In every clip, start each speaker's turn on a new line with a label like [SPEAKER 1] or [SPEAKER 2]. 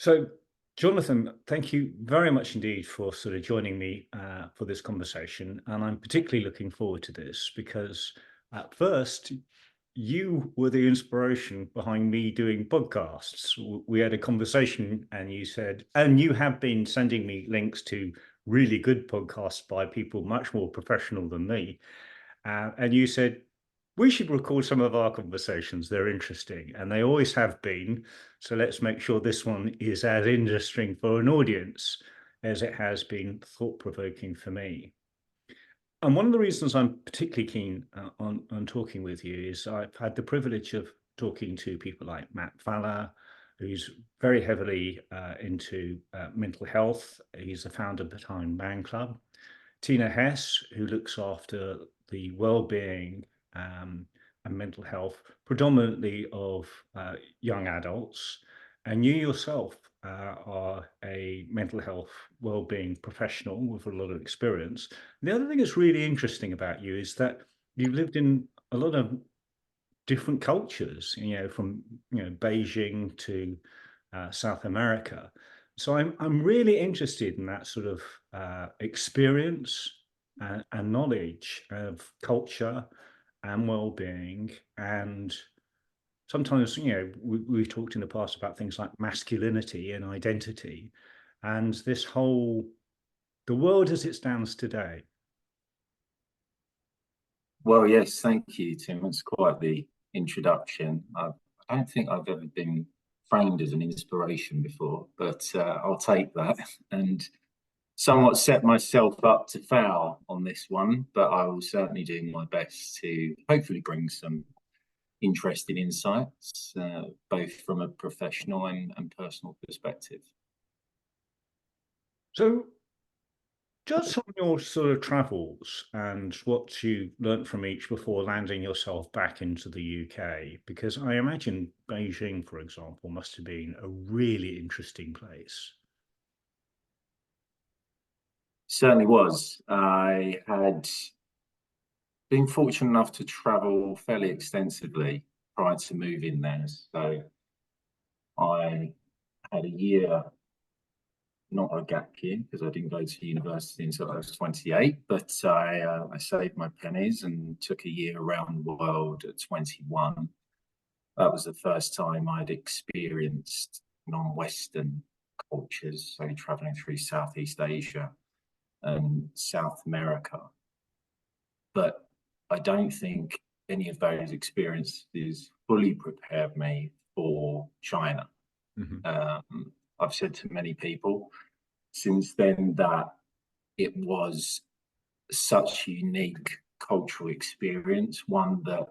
[SPEAKER 1] So, Jonathan, thank you very much indeed for sort of joining me for this conversation. And I'm particularly looking forward to this because at first, you were the inspiration behind me doing podcasts. We had a conversation and you said, and you have been sending me links to really good podcasts by people much more professional than me. And you said, we should record some of our conversations. They're interesting, and they always have been. So let's make sure this one is as interesting for an audience as it has been thought-provoking for me. And one of the reasons I'm particularly keen on talking with you is I've had the privilege of talking to people like Matt Fowler, who's very heavily into mental health. He's the founder of the Time Man Club. Tina Hess, who looks after the well-being and mental health, predominantly of young adults, and you yourself are a mental health well-being professional with a lot of experience. The other thing that's really interesting about you is that you've lived in a lot of different cultures, from Beijing to South America. So I'm really interested in that sort of experience and knowledge of culture and well-being. And sometimes, we've talked in the past about things like masculinity and identity, and the world as it stands today.
[SPEAKER 2] Well, yes, thank you, Tim. That's quite the introduction. I don't think I've ever been framed as an inspiration before, but I'll take that and somewhat set myself up to fail on this one, but I will certainly do my best to hopefully bring some interesting insights, both from a professional and personal perspective.
[SPEAKER 1] So just on your sort of travels and what you learnt from each before landing yourself back into the UK, because I imagine Beijing, for example, must have been a really interesting place.
[SPEAKER 2] Certainly was. I had been fortunate enough to travel fairly extensively prior to moving there. So I had a year, not a gap year, because I didn't go to university until I was 28, but I saved my pennies and took a year around the world at 21. That was the first time I'd experienced non-Western cultures, so traveling through Southeast Asia and South America. But I don't think any of those experiences fully prepared me for China. Mm-hmm. I've said to many people since then that it was such a unique cultural experience, one that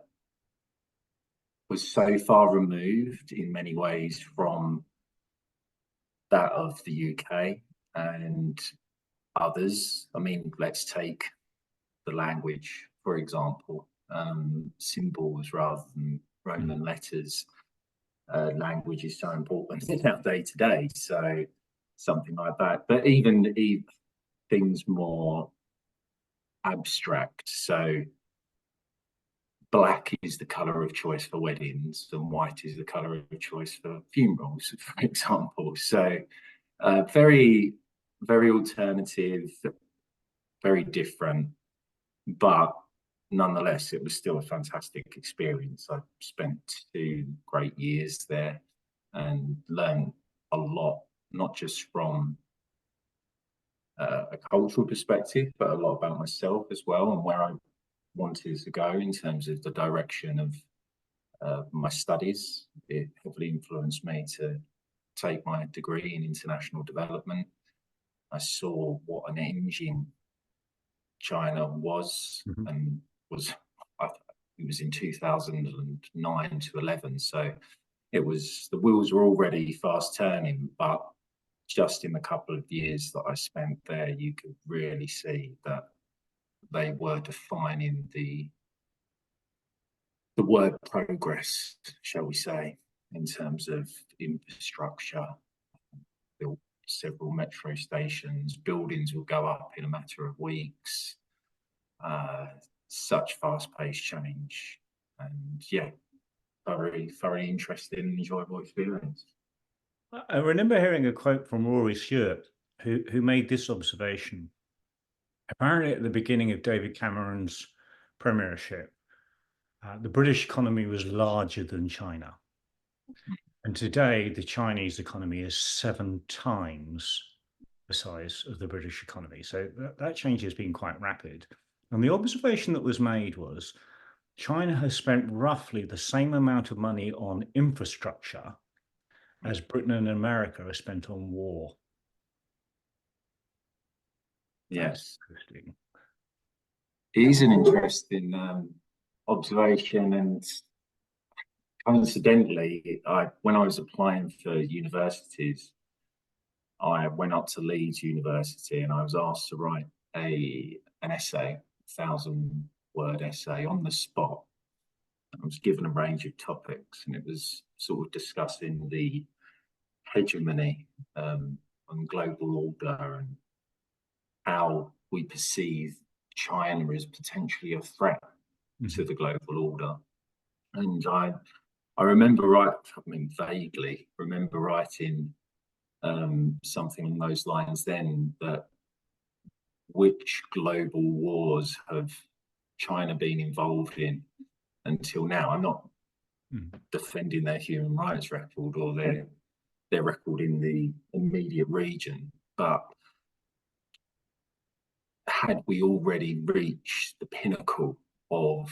[SPEAKER 2] was so far removed in many ways from that of the UK and others. I mean, let's take the language, for example, symbols rather than Roman letters. Language is so important in our day to day. So something like that. But even things more abstract. So black is the color of choice for weddings and white is the color of choice for funerals, for example. So very, very alternative, very different, but nonetheless, it was still a fantastic experience. I spent 2 great years there and learned a lot, not just from a cultural perspective, but a lot about myself as well and where I wanted to go in terms of the direction of my studies. It heavily influenced me to take my degree in international development. I saw what an engine China was, mm-hmm. and it was in 2009 to 11, so it was, the wheels were already fast turning, but just in the couple of years that I spent there, you could really see that they were defining the word progress, shall we say, in terms of infrastructure. Built several metro stations, buildings will go up in a matter of weeks. Such fast-paced change, and yeah, very, very interesting and enjoyable experience.
[SPEAKER 1] I remember hearing a quote from Rory Stewart, who made this observation. Apparently, at the beginning of David Cameron's premiership, the British economy was larger than China. And today, the Chinese economy is 7 times the size of the British economy. So that change has been quite rapid. And the observation that was made was China has spent roughly the same amount of money on infrastructure as Britain and America have spent on war.
[SPEAKER 2] Yes,
[SPEAKER 1] Interesting.
[SPEAKER 2] it is an interesting observation, and coincidentally, when I was applying for universities, I went up to Leeds University and I was asked to write an essay, 1,000-word essay on the spot. I was given a range of topics, and it was sort of discussing the hegemony on global order and how we perceive China as potentially a threat to the global order. And I remember vaguely remember writing something on those lines then, that which global wars have China been involved in until now? I'm not defending their human rights record or their record in the immediate region, but had we already reached the pinnacle of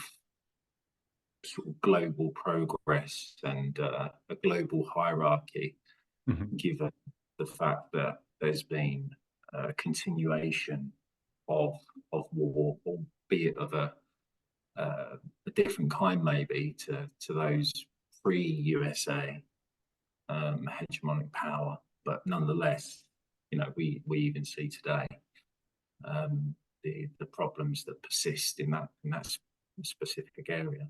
[SPEAKER 2] sort of global progress and a global hierarchy, given the fact that there's been a continuation of war, albeit of a different kind, maybe to those pre-USA hegemonic power, but nonetheless, we even see today the problems that persist in that specific area.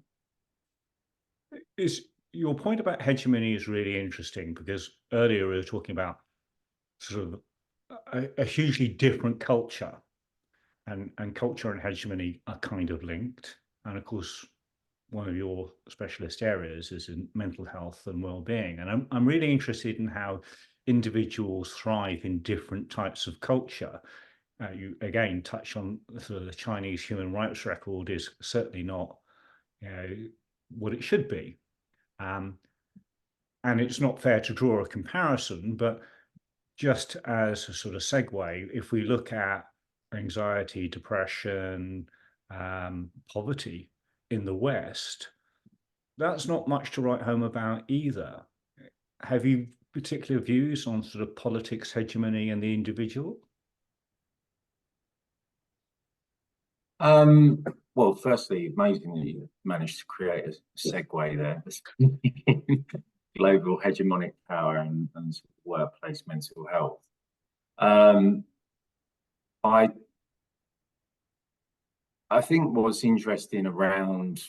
[SPEAKER 1] Is your point about hegemony is really interesting, because earlier we were talking about sort of a hugely different culture, and culture and hegemony are kind of linked. And of course, one of your specialist areas is in mental health and well-being. And I'm really interested in how individuals thrive in different types of culture. You again touch on sort of the Chinese human rights record is certainly not, what it should be. And it's not fair to draw a comparison, but just as a sort of segue, if we look at anxiety, depression, poverty in the West, that's not much to write home about either. Have you particular views on sort of politics, hegemony, and the individual?
[SPEAKER 2] Well, firstly, amazing that you managed to create a segue there. Global hegemonic power and workplace mental health. I think what's interesting around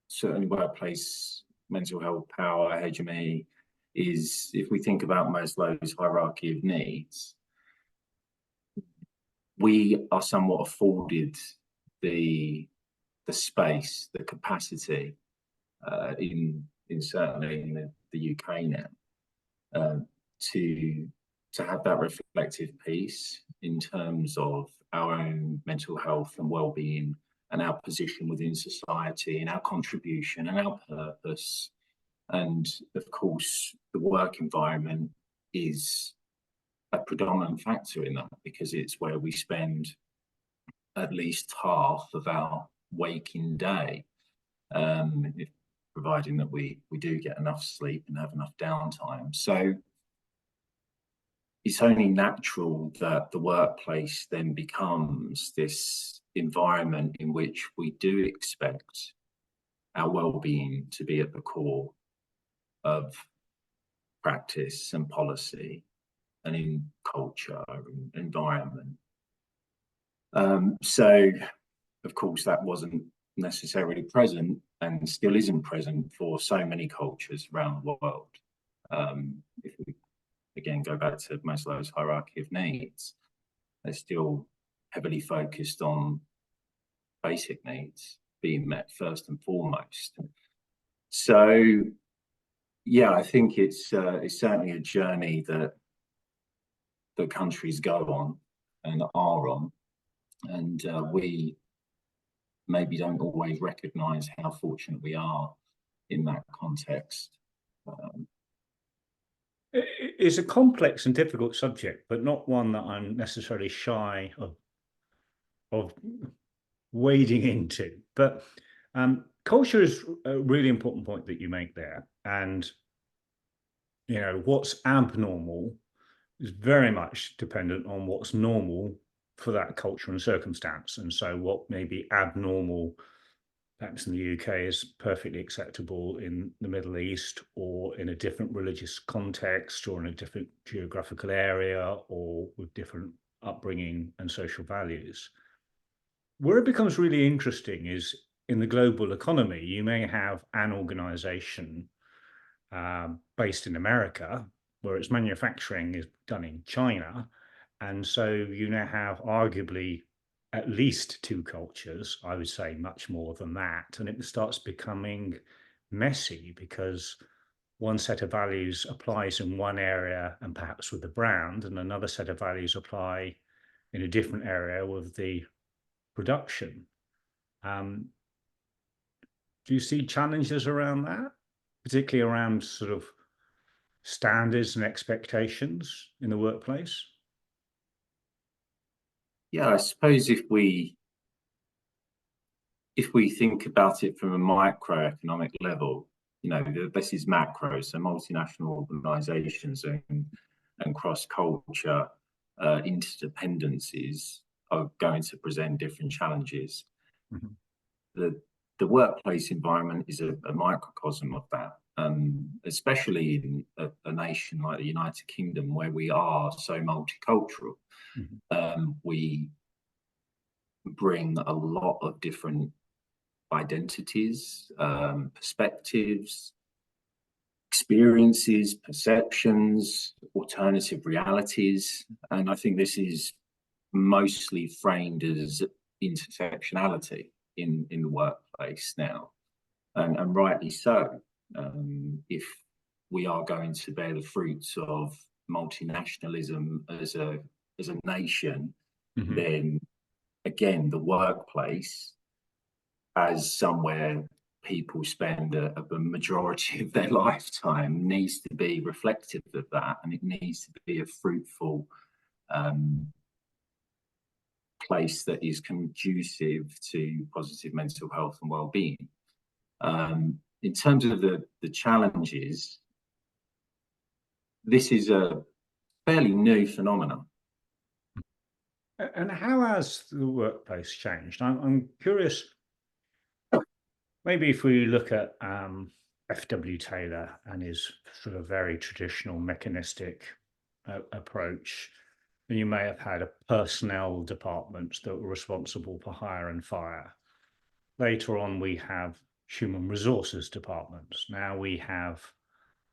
[SPEAKER 2] certainly workplace mental health power hegemony is, if we think about Maslow's hierarchy of needs, we are somewhat afforded the space, the capacity in certainly in the UK now to have that reflective piece in terms of our own mental health and well-being and our position within society and our contribution and our purpose. And of course, the work environment is a predominant factor in that, because it's where we spend at least half of our waking day, providing that we do get enough sleep and have enough downtime. So it's only natural that the workplace then becomes this environment in which we do expect our well-being to be at the core of practice and policy and in culture and environment. So, of course, that wasn't necessarily present and still isn't present for so many cultures around the world. If we again go back to Maslow's hierarchy of needs, they're still heavily focused on basic needs being met first and foremost. So Yeah, I think it's certainly a journey that countries go on and are on, and we maybe don't always recognise how fortunate we are in that context.
[SPEAKER 1] It's a complex and difficult subject, but not one that I'm necessarily shy of wading into. But culture is a really important point that you make there, and what's abnormal is very much dependent on what's normal for that culture and circumstance. And so, what may be abnormal, perhaps in the UK, is perfectly acceptable in the Middle East, or in a different religious context, or in a different geographical area, or with different upbringing and social values. Where it becomes really interesting is in the global economy. You may have an organization based in America, where its manufacturing is done in China. And so you now have arguably at least two cultures, I would say much more than that. And it starts becoming messy because one set of values applies in one area and perhaps with the brand, and another set of values apply in a different area with the production. Do you see challenges around that, particularly around sort of standards and expectations in the workplace?
[SPEAKER 2] Yeah, I suppose if we think about it from a microeconomic level, this is macro, so multinational organizations and cross-culture interdependencies are going to present different challenges.
[SPEAKER 1] Mhm.
[SPEAKER 2] The workplace environment is a microcosm of that, especially in a nation like the United Kingdom, where we are so multicultural.
[SPEAKER 1] Mhm.
[SPEAKER 2] We bring a lot of different identities, perspectives, experiences, perceptions, alternative realities. And I think this is mostly framed as intersectionality in the workplace now, and rightly so. If we are going to bear the fruits of multinationalism as a nation,
[SPEAKER 1] Mhm.
[SPEAKER 2] then again, the workplace as somewhere people spend a majority of their lifetime needs to be reflective of that, and it needs to be a fruitful place that is conducive to positive mental health and well-being. In terms of the challenges, this is a fairly new phenomenon.
[SPEAKER 1] And how has the workplace changed? I'm curious. Maybe if we look at F.W. Taylor and his sort of very traditional mechanistic approach, and you may have had a personnel department that were responsible for hire and fire. Later on, we have human resources departments. Now we have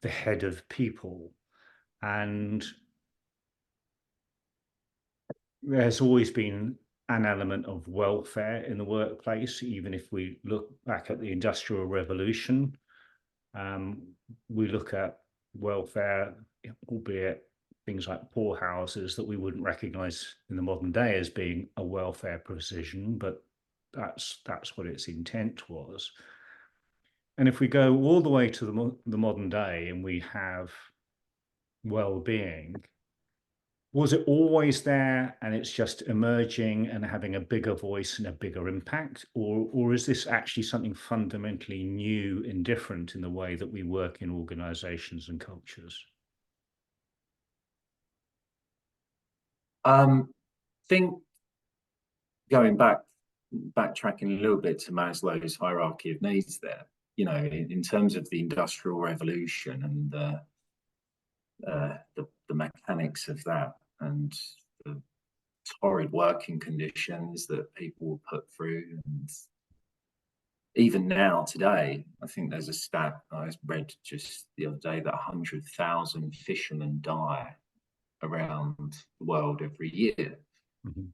[SPEAKER 1] the head of people. And there's always been an element of welfare in the workplace, even if we look back at the Industrial Revolution. We look at welfare, albeit things like poorhouses that we wouldn't recognize in the modern day as being a welfare provision, but that's what its intent was. And if we go all the way to the modern day and we have well-being, was it always there and it's just emerging and having a bigger voice and a bigger impact? Or is this actually something fundamentally new and different in the way that we work in organizations and cultures?
[SPEAKER 2] Think going backtracking a little bit to Maslow's hierarchy of needs there, in terms of the Industrial Revolution and the mechanics of that, and the torrid working conditions that people were put through. And even now, today, I think there's a stat I read just the other day that 100,000 fishermen die around the world every year.
[SPEAKER 1] Mhm.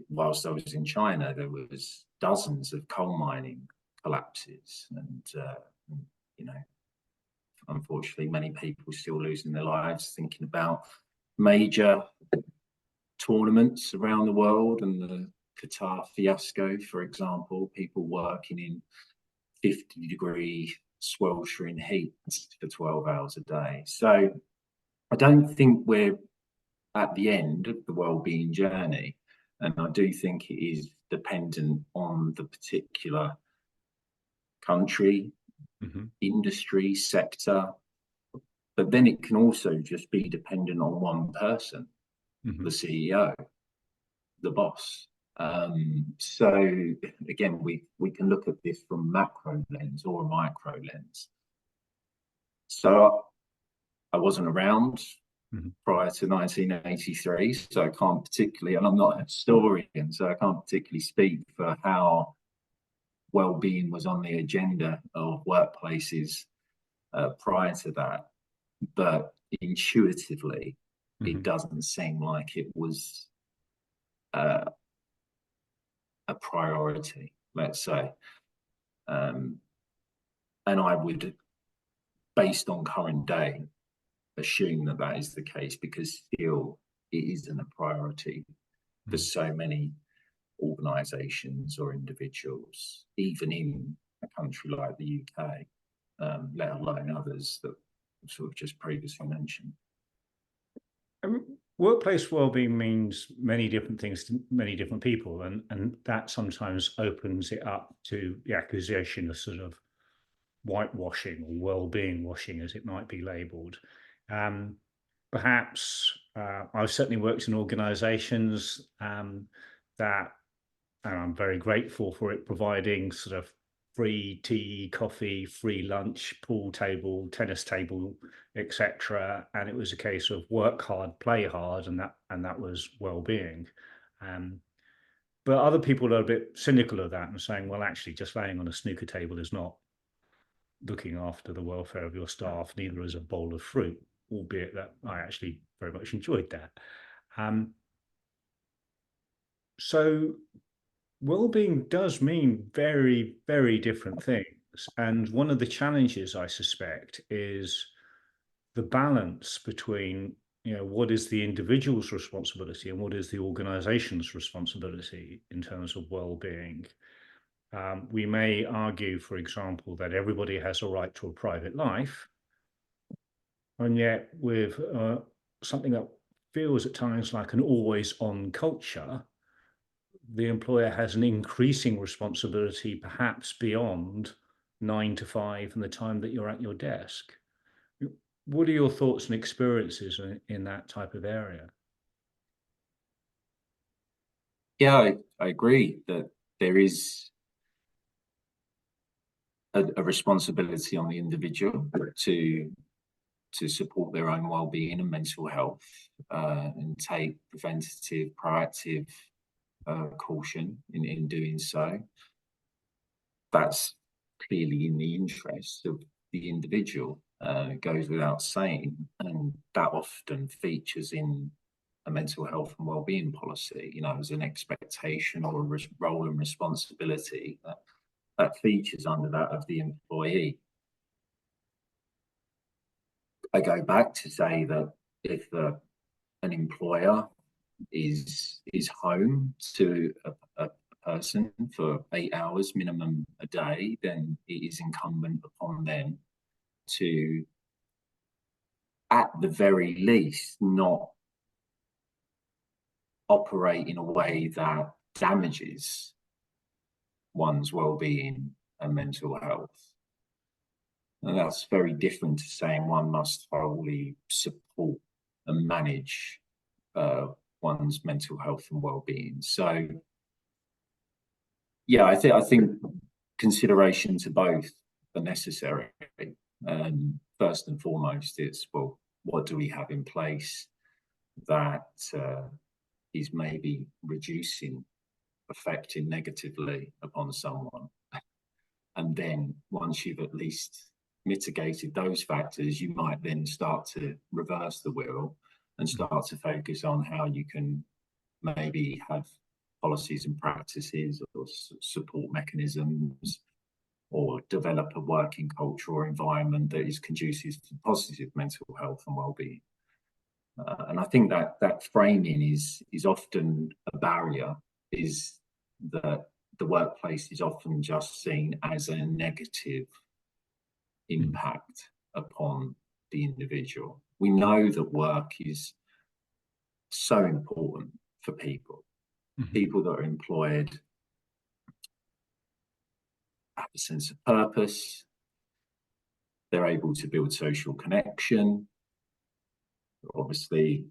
[SPEAKER 2] Whilst I was in China, there was dozens of coal mining collapses, and unfortunately, many people still losing their lives thinking about major tournaments around the world, and the Qatar fiasco, for example, people working in 50-degree sweltering heat for 12 hours a day. So I don't think we're at the end of the wellbeing journey, and I do think it is dependent on the particular country, industry, sector, but then it can also just be dependent on one person, the CEO, the boss. So again, we can look at this from macro lens or a micro lens. So I wasn't around prior to 1983, so I can't particularly, and I'm not a historian, so I can't particularly speak for how well-being was on the agenda of workplaces prior to that. But intuitively, it doesn't seem like it was a priority, let's say. And I would, based on current day, assume that that is the case, because still it isn't a priority for so many organisations or individuals, even in a country like the UK, let alone others that sort of just previously mentioned.
[SPEAKER 1] Workplace wellbeing means many different things to many different people, and that sometimes opens it up to the accusation of sort of whitewashing or well-being washing, as it might be labelled. Perhaps I've certainly worked in organisations that, and I'm very grateful for it, providing sort of free tea, coffee, free lunch, pool table, tennis table, etc. And it was a case of work hard, play hard, and that was well-being. But other people are a bit cynical of that and saying, well, actually, just laying on a snooker table is not looking after the welfare of your staff, neither is a bowl of fruit, albeit that I actually very much enjoyed that. So well-being does mean very, very different things. And one of the challenges, I suspect, is the balance between, what is the individual's responsibility and what is the organization's responsibility in terms of well-being. We may argue, for example, that everybody has a right to a private life, and yet with something that feels at times like an always-on culture, the employer has an increasing responsibility, perhaps beyond 9 to 5 and the time that you're at your desk. What are your thoughts and experiences in that type of area?
[SPEAKER 2] Yeah, I agree that there is a responsibility on the individual to support their own well-being and mental health, and take preventative, proactive caution in doing so. That's clearly in the interest of the individual. It goes without saying, and that often features in a mental health and well-being policy, as an expectation or a role and responsibility that features under that of the employee. I go back to say that if an employer is home to a person for 8 hours minimum a day, then it is incumbent upon them to, at the very least, not operate in a way that damages one's well-being and mental health. And that's very different to saying one must wholly support and manage one's mental health and well-being. So, yeah, I think consideration to both are necessary. First and foremost, it's, well, what do we have in place that is maybe affecting negatively upon someone? And then once you've at least mitigated those factors, you might then start to reverse the wheel and start to focus on how you can maybe have policies and practices or support mechanisms or develop a working culture or environment that is conducive to positive mental health and well-being. And I think that that framing is often a barrier, is that the workplace is often just seen as a negative impact upon the individual. We know that work is so important for people. People that are employed have a sense of purpose. They're able to build social connection, obviously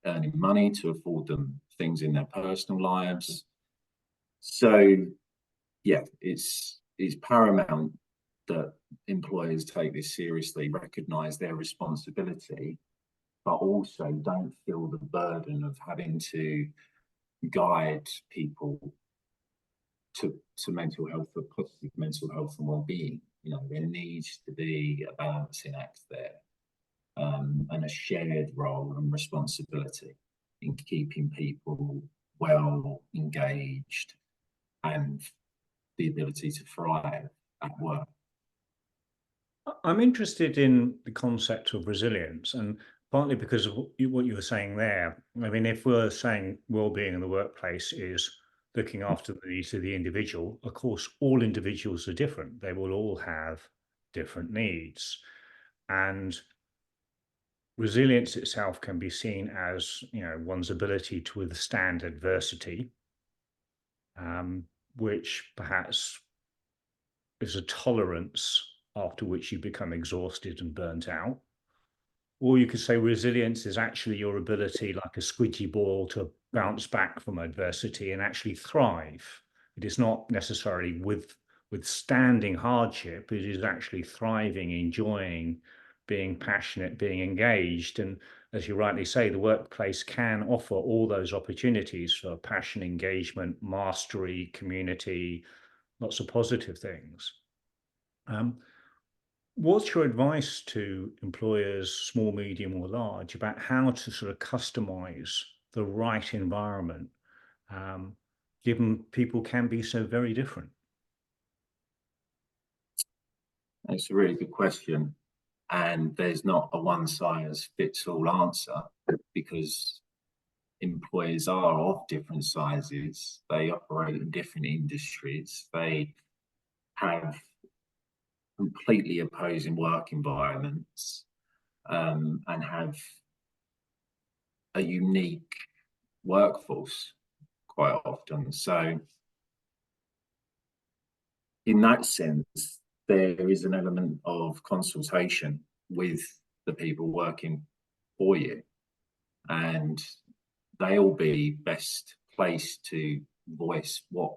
[SPEAKER 2] earning money to afford them things in their personal lives. So yeah, it's paramount that employers take this seriously, recognize their responsibility, but also don't feel the burden of having to guide people to mental health, or positive mental health and well-being. You know, there needs to be a balancing act there, and a shared role and responsibility in keeping people well engaged and the ability to thrive at work.
[SPEAKER 1] I'm interested in the concept of resilience, and partly because of what you were saying there. I mean, if we're saying well-being in the workplace is looking after the needs of the individual, of course, all individuals are different. They will all have different needs. And resilience itself can be seen as, one's ability to withstand adversity, which perhaps is a tolerance after which you become exhausted and burnt out. Or you could say resilience is actually your ability, like a squidgy ball, to bounce back from adversity and actually thrive. It is not necessarily withstanding hardship. It is actually thriving, enjoying, being passionate, being engaged. And as you rightly say, the workplace can offer all those opportunities for passion, engagement, mastery, community, lots of positive things. What's your advice to employers, small, medium, or large, about how to sort of customize the right environment, given people can be so very different?
[SPEAKER 2] It's a really good question. And there's not a one size fits all answer, because employers are of different sizes. They operate in different industries. They have completely opposing work environments, and have a unique workforce quite often. So in that sense, there is an element of consultation with the people working for you, and they'll be best placed to voice what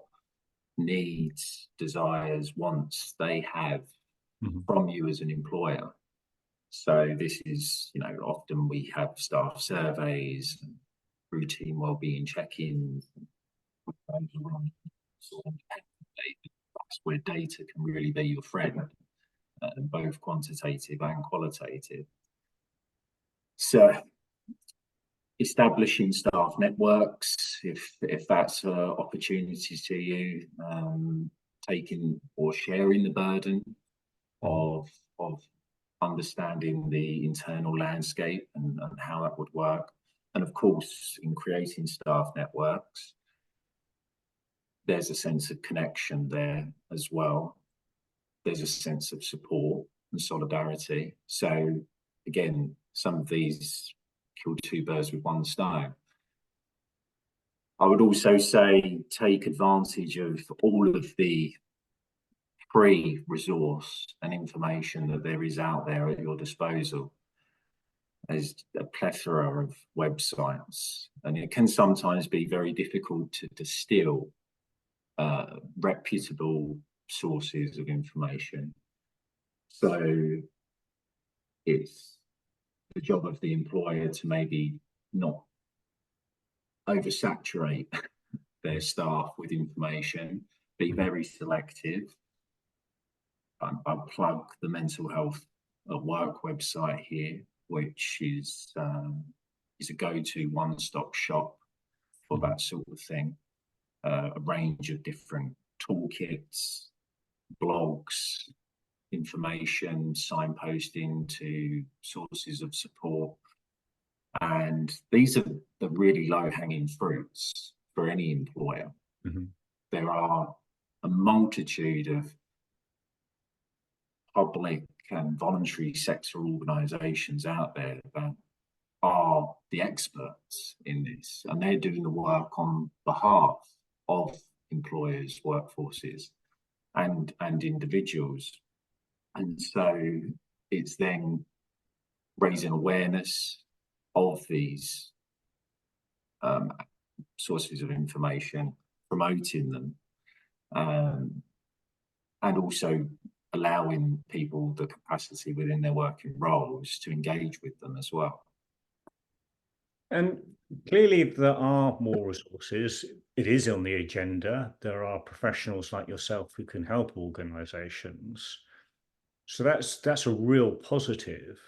[SPEAKER 2] needs, desires, wants they have from you as an employer. So this is, often we have staff surveys, routine wellbeing check-ins. That's where data can really be your friend, both quantitative and qualitative. So establishing staff networks, if that's opportunities to you, taking or sharing the burden of understanding the internal landscape and how that would work. And of course, in creating staff networks, there's a sense of connection there as well. There's a sense of support and solidarity. So again, some of these kill two birds with one stone. I would also say take advantage of all of the free resource and information that there is out there at your disposal. There's a plethora of websites, and it can sometimes be very difficult to distill reputable sources of information. So it's the job of the employer to maybe not oversaturate their staff with information, be very selective. I'll plug the mental health at work website here, which is a go-to one-stop shop for that sort of thing. A range of different toolkits, blogs, information, signposting to sources of support. And these are the really low-hanging fruits for any employer.
[SPEAKER 1] Mm-hmm.
[SPEAKER 2] There are a multitude of public and voluntary sector organisations out there that are the experts in this, and they're doing the work on behalf of employers, workforces, and individuals. And so it's then raising awareness of these sources of information, promoting them, and also allowing people the capacity within their working roles to engage with them as well.
[SPEAKER 1] And clearly there are more resources. It is on the agenda. There are professionals like yourself who can help organizations. So that's a real positive.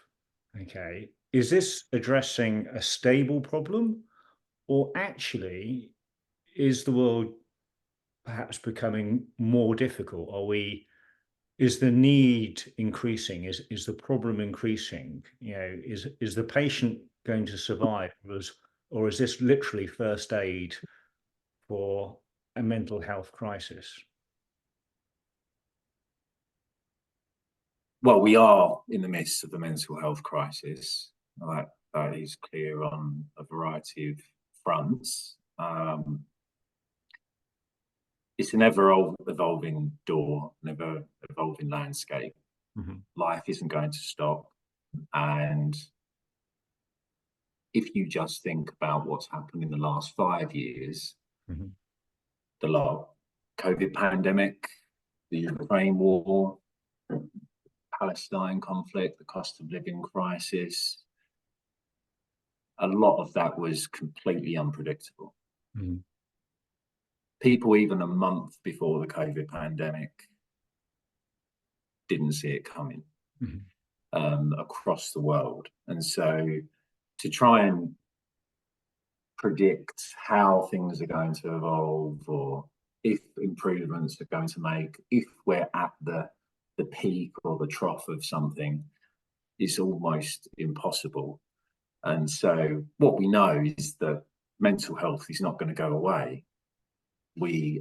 [SPEAKER 1] Okay. Is this addressing a stable problem, or actually is the world perhaps becoming more difficult? Is the need increasing? Is the problem increasing? Is the patient going to survive, or is this literally first aid for a mental health crisis?
[SPEAKER 2] Well, we are in the midst of the mental health crisis. That is clear on a variety of fronts. It's an ever-evolving door, an ever-evolving landscape.
[SPEAKER 1] Mm-hmm.
[SPEAKER 2] Life isn't going to stop. And if you just think about what's happened in the last 5 years,
[SPEAKER 1] Mm-hmm.
[SPEAKER 2] the COVID pandemic, the Ukraine war, Palestine conflict, the cost of living crisis, a lot of that was completely unpredictable.
[SPEAKER 1] Mm-hmm.
[SPEAKER 2] People, even a month before the COVID pandemic, didn't see it coming. Mm-hmm. Across the world. And so to try and predict how things are going to evolve, or if improvements are going to make, if we're at the peak or the trough of something, is almost impossible. And so what we know is that mental health is not going to go away.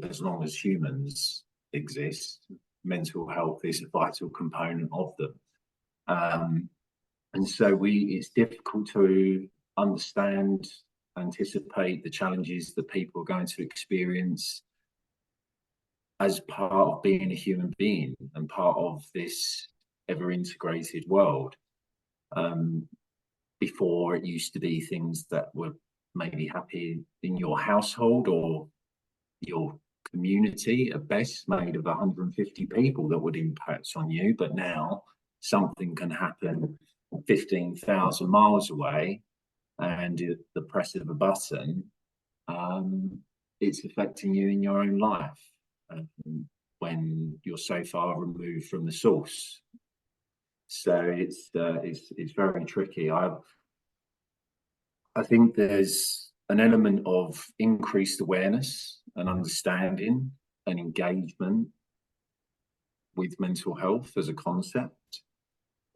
[SPEAKER 2] As long as humans exist, mental health is a vital component of them. And so it's difficult to understand, anticipate the challenges that people are going to experience as part of being a human being and part of this ever-integrated world. Before, it used to be things that were maybe happy in your household or your community at best, made of 150 people that would impact on you. But now something can happen 15,000 miles away, and at the press of a button, it's affecting you in your own life when you're so far removed from the source. So it's very tricky. I think there's an element of increased awareness and understanding and engagement with mental health as a concept.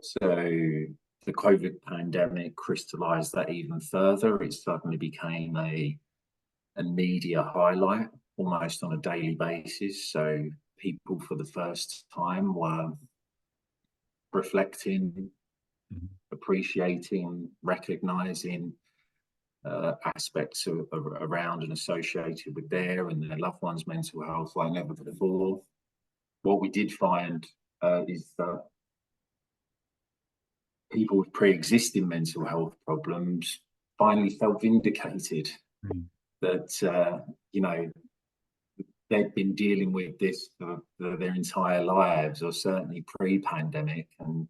[SPEAKER 2] So the COVID pandemic crystallized that even further. It suddenly became a media highlight almost on a daily basis. So people for the first time were reflecting, appreciating, recognizing aspects around and associated with their and their loved ones' mental health like never before. What we did find is that people with pre-existing mental health problems finally felt vindicated that they'd been dealing with this for their entire lives, or certainly pre-pandemic, and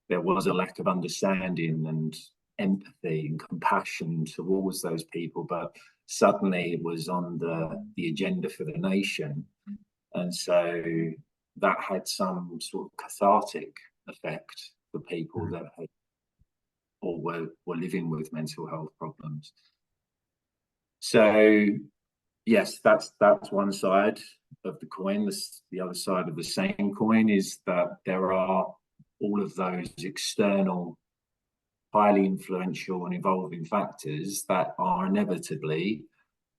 [SPEAKER 2] there was a lack of understanding and empathy and compassion towards those people, but suddenly it was on the agenda for the nation. And so that had some sort of cathartic effect for people that had or were living with mental health problems. So yes, that's one side. of the coin, the other side of the same coin, is that there are all of those external, highly influential and evolving factors that are inevitably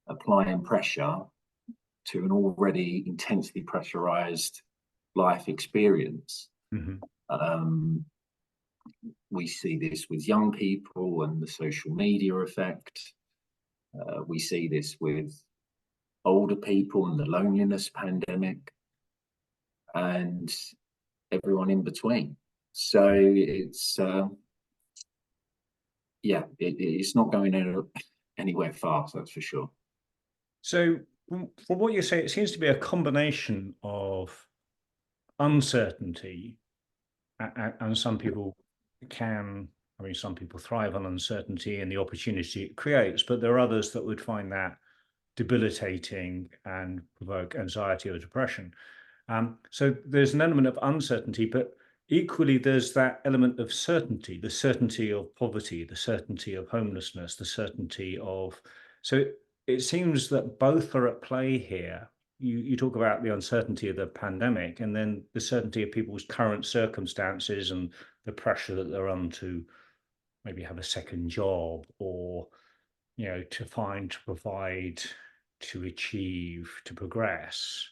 [SPEAKER 2] applying pressure to an already intensely pressurized life experience. We see this with young people and the social media effect. We see this with older people and the loneliness pandemic, and everyone in between. So it's it's not going anywhere fast, that's for sure.
[SPEAKER 1] So from what you say, it seems to be a combination of uncertainty, and some people some people thrive on uncertainty and the opportunity it creates, but there are others that would find that debilitating and provoke anxiety or depression. So there's an element of uncertainty, but equally there's that element of certainty, the certainty of poverty, the certainty of homelessness, the certainty of... So it seems that both are at play here. You talk about the uncertainty of the pandemic, and then the certainty of people's current circumstances and the pressure that they're on to maybe have a second job, or, to find, to provide, to achieve, to progress.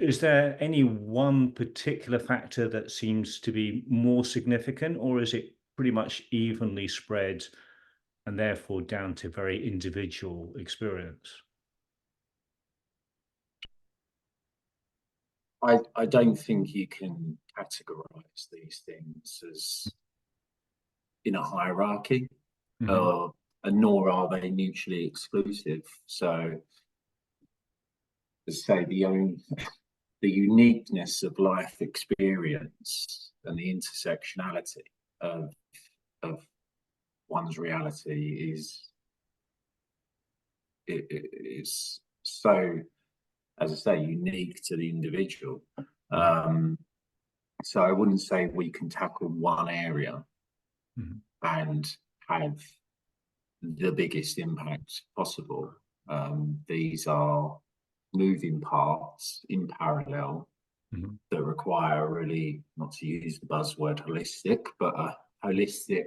[SPEAKER 1] Is there any one particular factor that seems to be more significant, or is it pretty much evenly spread and therefore down to very individual experience?
[SPEAKER 2] I don't think you can categorize these things as in a hierarchy, and nor are they mutually exclusive. So, as I say, the uniqueness of life experience and the intersectionality of one's reality is so, as I say, unique to the individual. So I wouldn't say we can tackle one area and have the biggest impact possible. These are moving parts in parallel that require really, not to use the buzzword holistic, but a holistic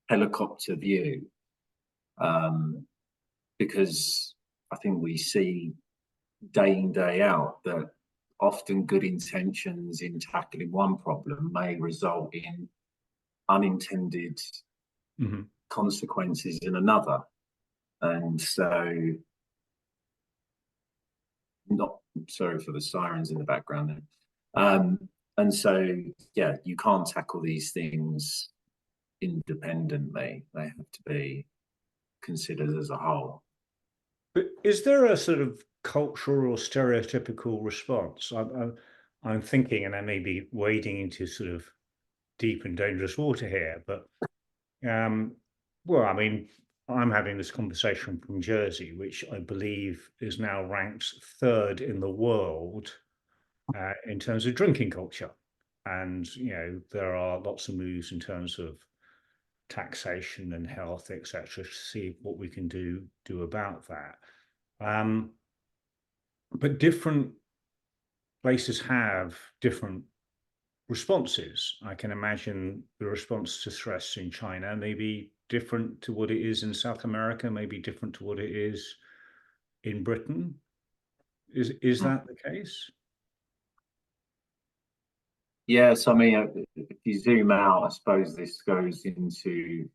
[SPEAKER 2] helicopter view. Because I think we see day in, day out that often good intentions in tackling one problem may result in unintended consequences in another. And so, sorry for the sirens in the background there. And so, you can't tackle these things independently. They have to be considered as a whole.
[SPEAKER 1] But is there a sort of cultural or stereotypical response? I'm thinking, and I may be wading into sort of deep and dangerous water here, but well, I mean, I'm having this conversation from Jersey, which I believe is now ranked third in the world in terms of drinking culture. And, there are lots of moves in terms of taxation and health, etc., to see what we can do about that. But different places have different responses. I can imagine the response to stress in China may be different to what it is in South America, maybe different to what it is in Britain. Is that the case?
[SPEAKER 2] Yes, I mean, if you zoom out, I suppose this goes into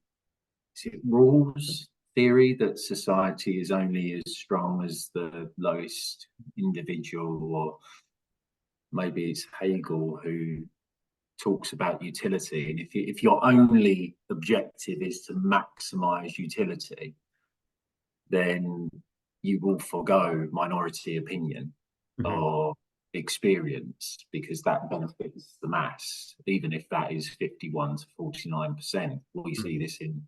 [SPEAKER 2] rules theory, that society is only as strong as the lowest individual, or maybe it's Hegel who talks about utility. And if your only objective is to maximize utility, then you will forgo minority opinion or experience, because that benefits the mass, even if that is 51 to 49%. We see this in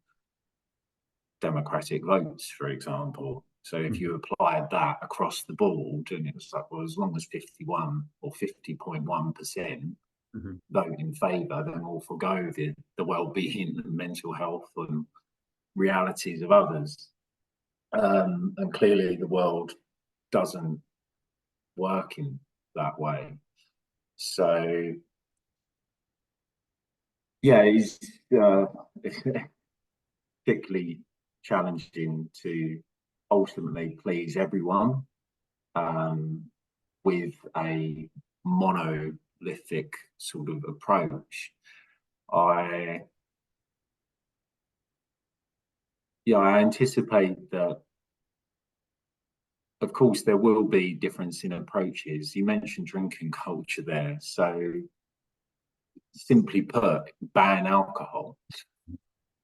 [SPEAKER 2] democratic votes, for example. So if you applied that across the board, and it was like, well, as long as 51 or 50.1% vote in favour, then we'll forgo the well-being and mental health and realities of others. And clearly the world doesn't working that way. So yeah, it's particularly challenging to ultimately please everyone with a monolithic sort of approach. I anticipate that, of course, there will be difference in approaches. You mentioned drinking culture there. So simply put, ban alcohol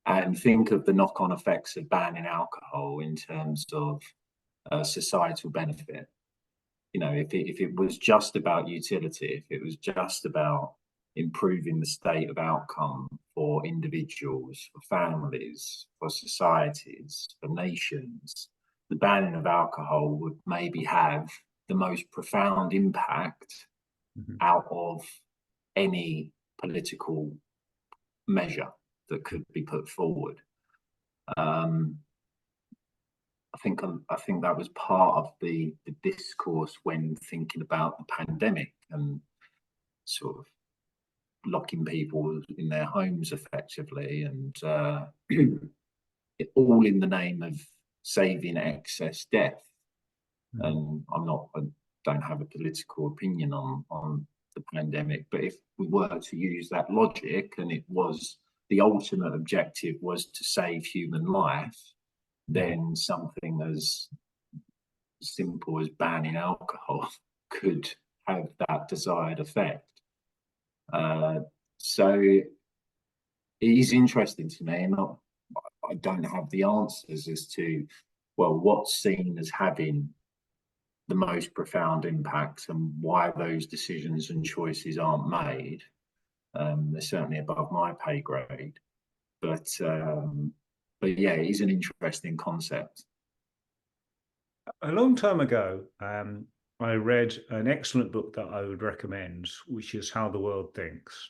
[SPEAKER 2] and think of the knock-on effects of banning alcohol in terms of societal benefit. You know, if it was just about utility, if it was just about improving the state of outcome for individuals, for families, for societies, for nations, the banning of alcohol would maybe have the most profound impact out of any political measure that could be put forward. I think that was part of the discourse when thinking about the pandemic and sort of locking people in their homes effectively, and all in the name of saving excess death. And I don't have a political opinion on the pandemic, but if we were to use that logic and it was the ultimate objective was to save human life, then something as simple as banning alcohol could have that desired effect. So it is interesting to me, and I don't have the answers as to, well, what's seen as having the most profound impact and why those decisions and choices aren't made. They're certainly above my pay grade, but yeah, it is an interesting concept.
[SPEAKER 1] A long time ago, I read an excellent book that I would recommend, which is How the World Thinks.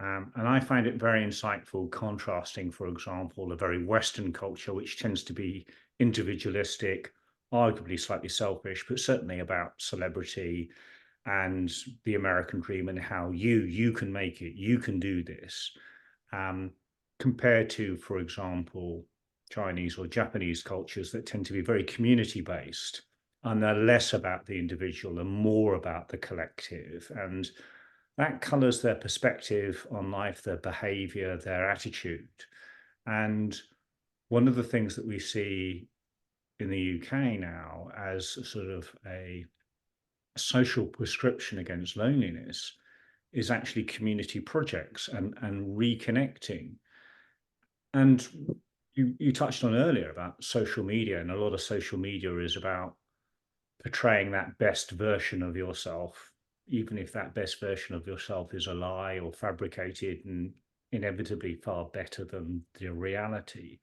[SPEAKER 1] And I find it very insightful, contrasting, for example, a very Western culture, which tends to be individualistic, arguably slightly selfish, but certainly about celebrity and the American dream and how you can make it, you can do this, compared to, for example, Chinese or Japanese cultures that tend to be very community based, and they're less about the individual and more about the collective. And that colors their perspective on life, their behavior, their attitude. And one of the things that we see in the UK now as sort of a social prescription against loneliness is actually community projects and reconnecting. And you touched on earlier about social media, and a lot of social media is about portraying that best version of yourself, even if that best version of yourself is a lie or fabricated and inevitably far better than the reality.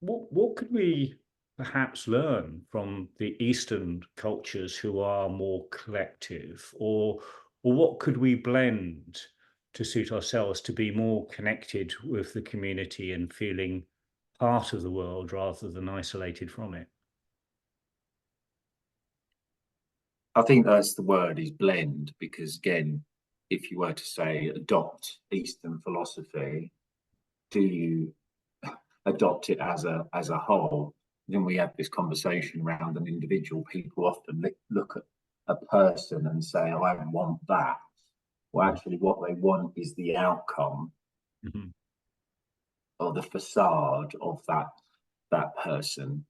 [SPEAKER 1] What could we perhaps learn from the Eastern cultures who are more collective, or what could we blend to suit ourselves to be more connected with the community and feeling part of the world rather than isolated from it?
[SPEAKER 2] I think that's the word, is blend, because again, if you were to say adopt Eastern philosophy, do you adopt it as a whole? Then we have this conversation around an individual. People often look at a person and say, oh, I want that. Well, actually, what they want is the outcome or the facade of that person,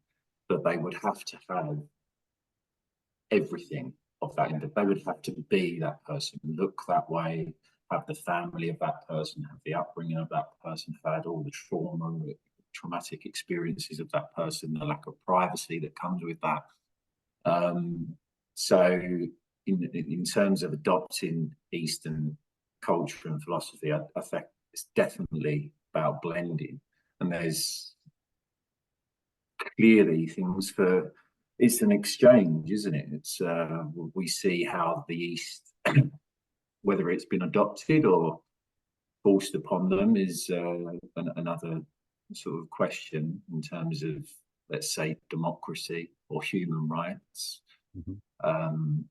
[SPEAKER 2] but they would have to have everything of that. They would have to be that person, look that way, have the family of that person, have the upbringing of that person, have had all the traumatic experiences of that person, the lack of privacy that comes with that. So in terms of adopting Eastern culture and philosophy, I think it's definitely about blending. And there's clearly things for, it's an exchange, isn't it? It's we see how the East, whether it's been adopted or forced upon them, is another sort of question in terms of, let's say, democracy or human rights.
[SPEAKER 1] Mhm.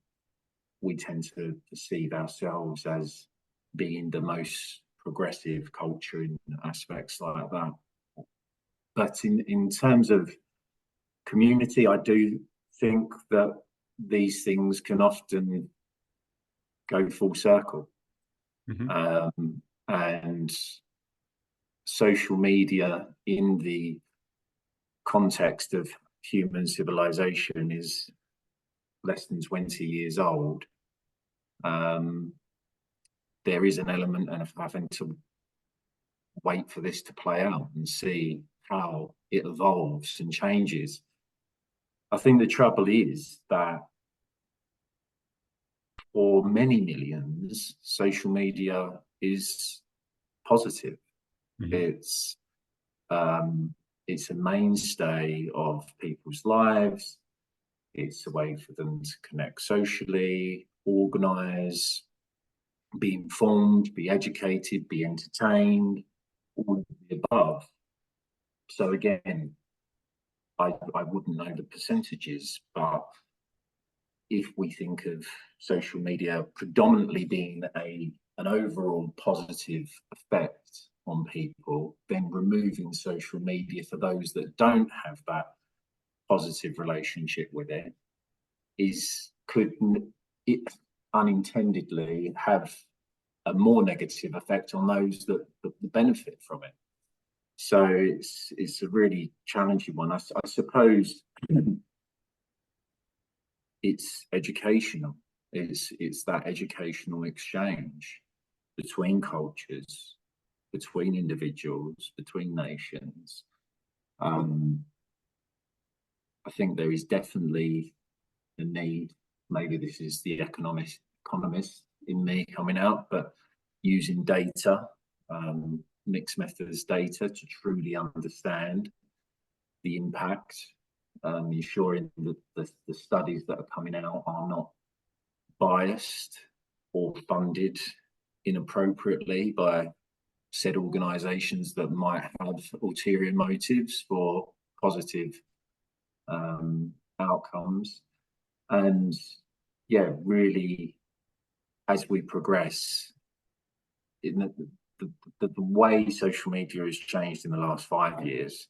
[SPEAKER 2] We tend to perceive ourselves as being the most progressive culture in aspects like that. But in terms of community, I do think that these things can often go full circle.
[SPEAKER 1] Mhm.
[SPEAKER 2] And social media in the context of human civilization is less than 20 years old. There is an element of having to wait for this to play out and see how it evolves and changes. I think the trouble is that for many millions, social media is positive.
[SPEAKER 1] Mhm.
[SPEAKER 2] It's um, it's a mainstay of people's lives. It's a way for them to connect socially, organise, be informed, be educated, be entertained, all of the above. So again, I wouldn't know the percentages, but if we think of social media predominantly being an overall positive effect on people, then removing social media for those that don't have that positive relationship with it could it unintentionally have a more negative effect on those that benefit from it. So it's a really challenging one. I suppose it's educational. It's that educational exchange between cultures, between individuals, between nations. I think there is definitely a need. Maybe this is the economist in me coming out, but using data, mixed methods data to truly understand the impact, ensuring that the studies that are coming out are not biased or funded inappropriately by said organisations that might have ulterior motives for positive outcomes. And yeah, really, as we progress, in the way social media has changed in the last 5 years,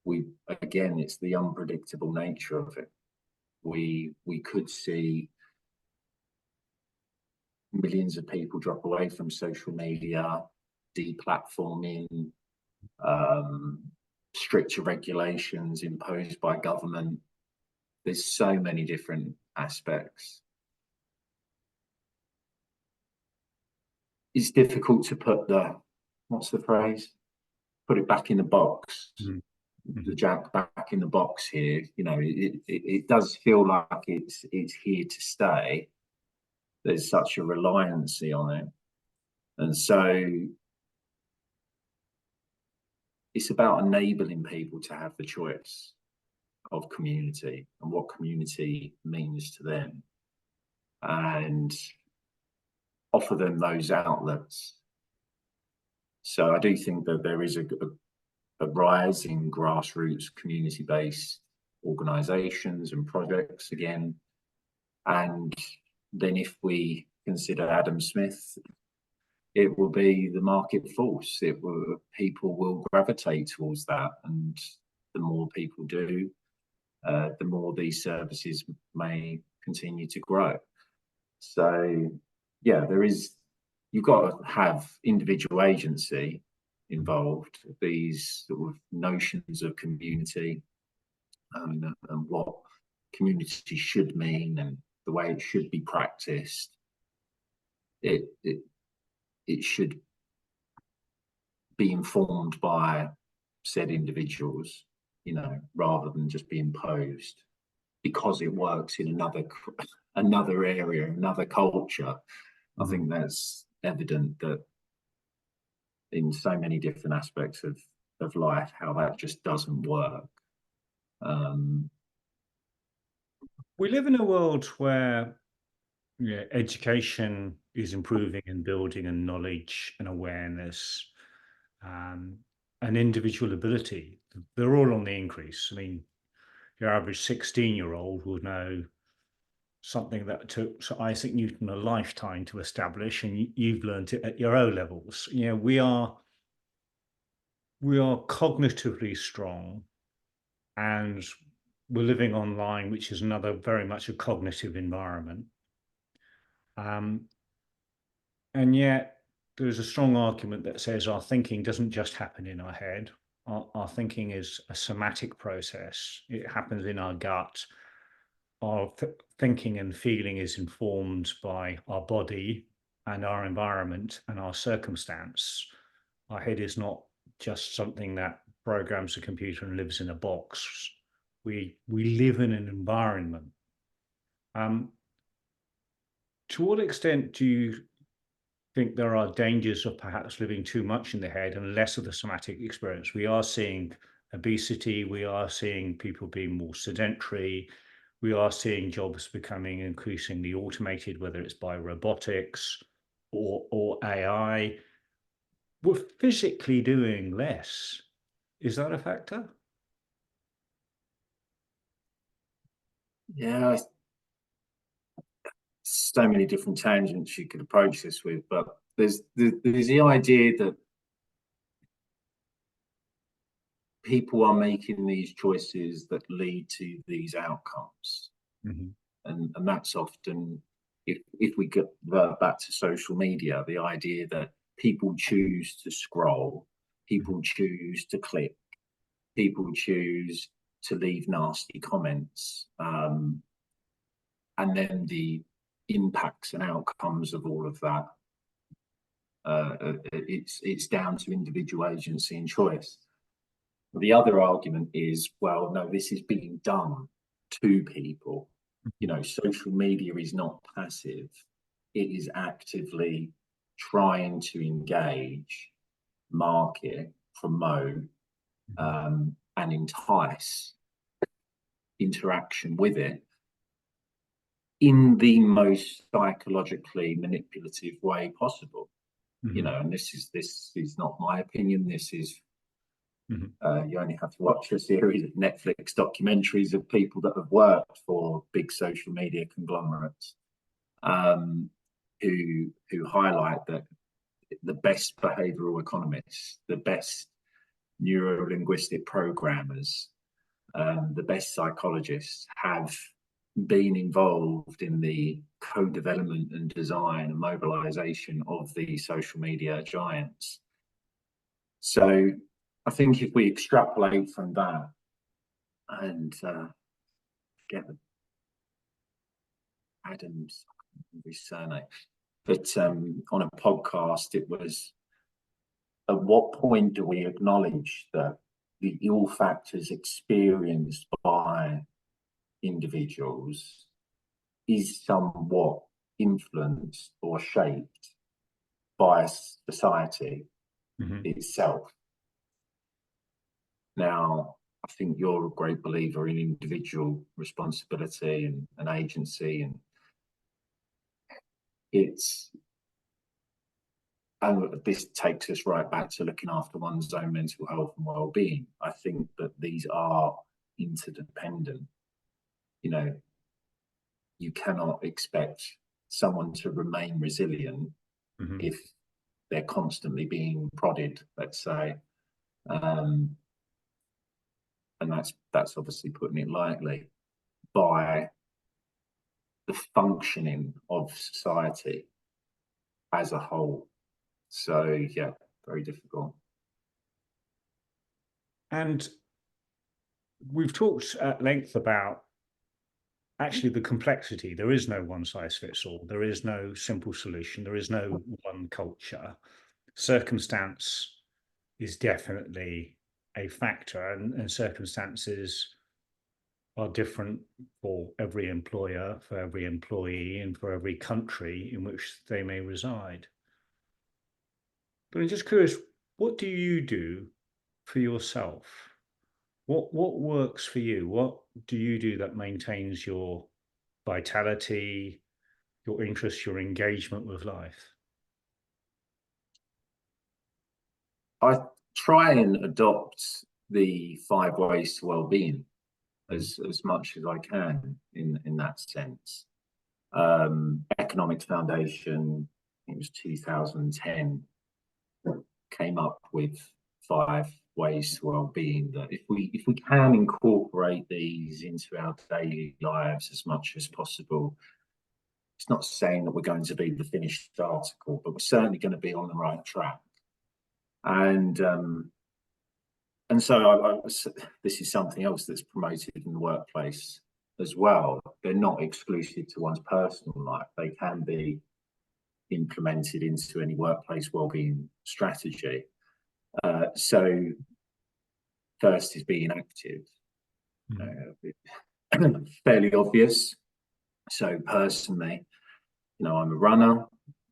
[SPEAKER 2] it's the unpredictable nature of it. We could see millions of people drop away from social media, deplatforming, stricter regulations imposed by government. There's so many different aspects. It's difficult to put what's the phrase? Put it back in the box.
[SPEAKER 1] Mhm.
[SPEAKER 2] The jack back in the box here. You know, it does feel like it's here to stay. There's such a reliancy on it, and so it's about enabling people to have the choice of community and what community means to them, and offer them those outlets. So I do think that there is a rise in grassroots community-based organisations and projects again. And then if we consider Adam Smith, it will be the market force. People will gravitate towards that, and the more people do, the more these services may continue to grow. So yeah, you've got to have individual agency involved, these sort of notions of community, and what community should mean and the way it should be practiced. It should be informed by said individuals, rather than just be imposed because it works in another area, another culture. I think that's evident that in so many different aspects of life, how that just doesn't work.
[SPEAKER 1] We live in a world where education is improving and building, and knowledge and awareness, um, and individual ability. They're all on the increase. I mean, your average 16-year-old will know something that took Isaac Newton a lifetime to establish, and you've learned it at your O levels. You know, we are cognitively strong, and we're living online, which is another very much a cognitive environment. And yet there's a strong argument that says our thinking doesn't just happen in our head. Our thinking is a somatic process. It happens in our gut. Our thinking and feeling is informed by our body and our environment and our circumstance. Our head is not just something that programs a computer and lives in a box. We live in an environment. To what extent do you think there are dangers of perhaps living too much in the head and less of the somatic experience? We are seeing obesity, we are seeing people being more sedentary, we are seeing jobs becoming increasingly automated, whether it's by robotics or AI. We're physically doing less. Is that a factor?
[SPEAKER 2] Yeah, so many different tangents you could approach this with, but there's the idea that people are making these choices that lead to these outcomes.
[SPEAKER 1] Mm-hmm.
[SPEAKER 2] And that's often, if we get back to social media, the idea that people choose to scroll, people choose to click, people choose to leave nasty comments, and then the impacts and outcomes of all of that, it's down to individual agency and choice. The other argument is, well, no, this is being done to people. You know, social media is not passive. It is actively trying to engage, market, promote, and entice interaction with it in the most psychologically manipulative way possible.
[SPEAKER 1] Mm-hmm.
[SPEAKER 2] You know, and this is not my opinion. This is you only have to watch a series of Netflix documentaries of people that have worked for big social media conglomerates, who highlight that the best behavioral economists, the best neuro-linguistic programmers, the best psychologists have been involved in the co-development and design and mobilization of the social media giants. So I think if we extrapolate from that and get Adam's surname, but on a podcast, it was, at what point do we acknowledge that the ill factors experienced by individuals is somewhat influenced or shaped by society itself? Now, I think you're a great believer in individual responsibility and agency, and this takes us right back to looking after one's own mental health and well-being. I think that these are interdependent. You know, you cannot expect someone to remain resilient if they're constantly being prodded, let's say. And that's obviously putting it lightly, by the functioning of society as a whole. So yeah, very difficult.
[SPEAKER 1] And we've talked at length about actually the complexity. There is no one size fits all. There is no simple solution. There is no one culture. Circumstance is definitely a factor, and circumstances are different for every employer, for every employee, and for every country in which they may reside. But I'm just curious, what do you do for yourself? What works for you? What do you do that maintains your vitality, your interest, your engagement with life?
[SPEAKER 2] I try and adopt the 5 ways to well-being as much as I can in that sense. Economics Foundation, it was 2010, came up with 5 ways to well-being, that if we can incorporate these into our daily lives as much as possible, it's not saying that we're going to be the finished article, but we're certainly going to be on the right track. And so this is something else that's promoted in the workplace as well. They're not exclusive to one's personal life. They can be implemented into any workplace wellbeing strategy. So first is being active. Fairly obvious. So personally, I'm a runner.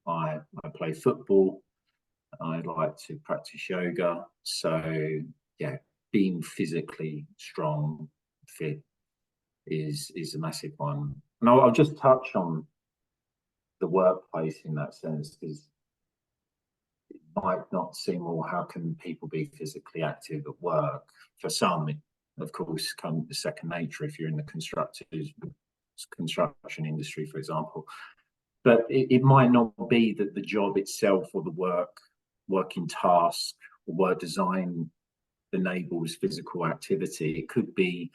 [SPEAKER 2] I play football. I like to practice yoga. So yeah, being physically strong, fit is a massive one. And I'll just touch on the workplace in that sense, because it might not seem, well, how can people be physically active at work? For some, it, of course, comes the second nature if you're in the construction industry, for example. But it might not be that the job itself or the working task or work design enables physical activity. It could be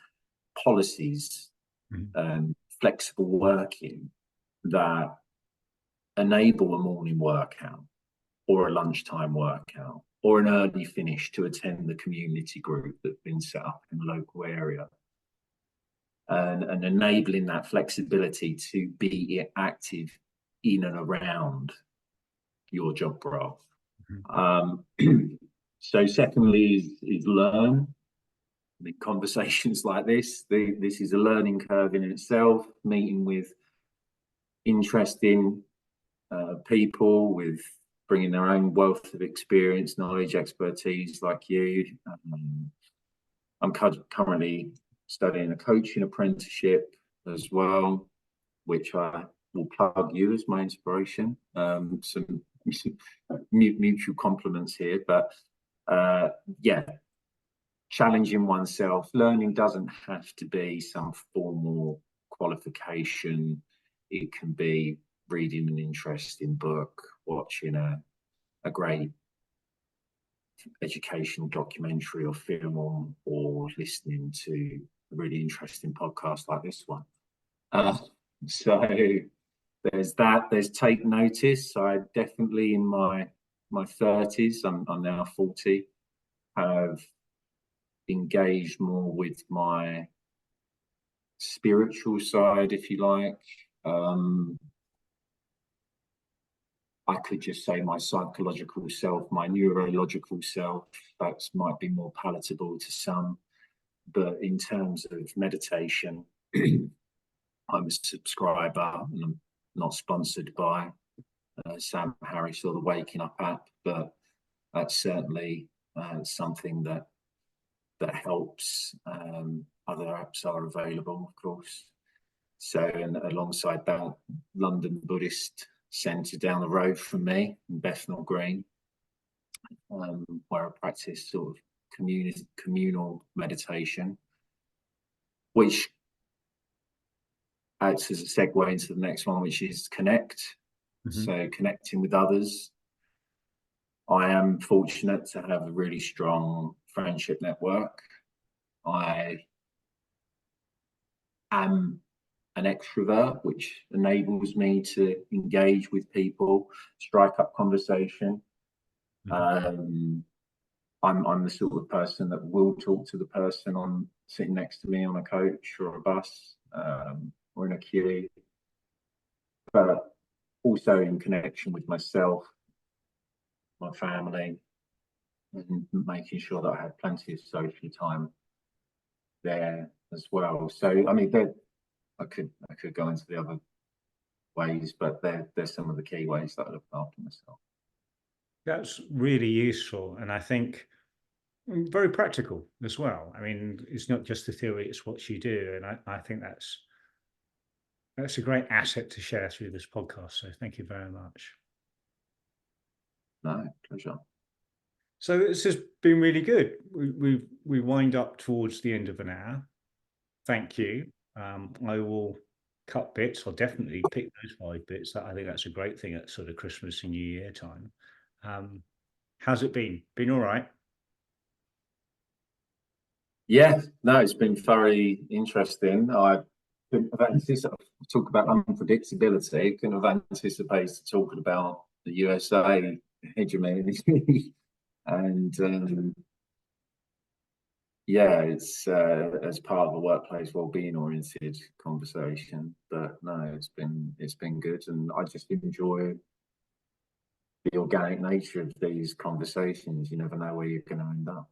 [SPEAKER 2] policies, flexible working that enable a morning workout or a lunchtime workout or an early finish to attend the community group that's been set up in the local area. And enabling that flexibility to be active in and around your job role. So secondly is learn. I mean, conversations like this is a learning curve in itself, meeting with interesting people with bringing their own wealth of experience, knowledge, expertise like you. I'm currently studying a coaching apprenticeship as well, which I will plug you as my inspiration. Some mutual compliments here, but yeah, challenging oneself. Learning doesn't have to be some formal qualification. It can be reading an interesting book, watching a great educational documentary or film, or listening to a really interesting podcast like this one. So there's that. There's take notice. I definitely, in my 30s, I'm now 40, have engaged more with my spiritual side, if you like. I could just say my psychological self, my neurological self. That might be more palatable to some. But in terms of meditation, I'm a subscriber, and I'm not sponsored by Sam Harris or the Waking Up app, but that's certainly something that helps. Other apps are available, of course. So, and alongside that, London Buddhist Centre down the road from me, in Bethnal Green, where I practice sort of communal meditation, which acts as a segue into the next one, which is connect. So connecting with others. I am fortunate to have a really strong friendship network. I am an extrovert, which enables me to engage with people, strike up conversation. I'm the sort of person that will talk to the person sitting next to me on a coach or a bus, or in a queue, but also in connection with myself, my family, and making sure that I have plenty of social time there as well. So, I mean, I could go into the other ways, but there's some of the key ways that I look after myself.
[SPEAKER 1] That's really useful, and I think very practical as well. I mean, it's not just the theory, it's what you do, and I think that's a great asset to share through this podcast. So thank you very much.
[SPEAKER 2] No, pleasure.
[SPEAKER 1] So this has been really good. We wind up towards the end of an hour. Thank you. I will cut bits. I'll definitely pick those 5 bits. I think that's a great thing at sort of Christmas and New Year time. How's it been? Been all right?
[SPEAKER 2] Yeah, no, it's been very interesting. I couldn't have anticipated, talk about unpredictability, couldn't have anticipated talking about the USA hegemony. And yeah, it's as part of a workplace wellbeing oriented conversation. But no, it's been good, and I just enjoy the organic nature of these conversations. You never know where you're going to end up.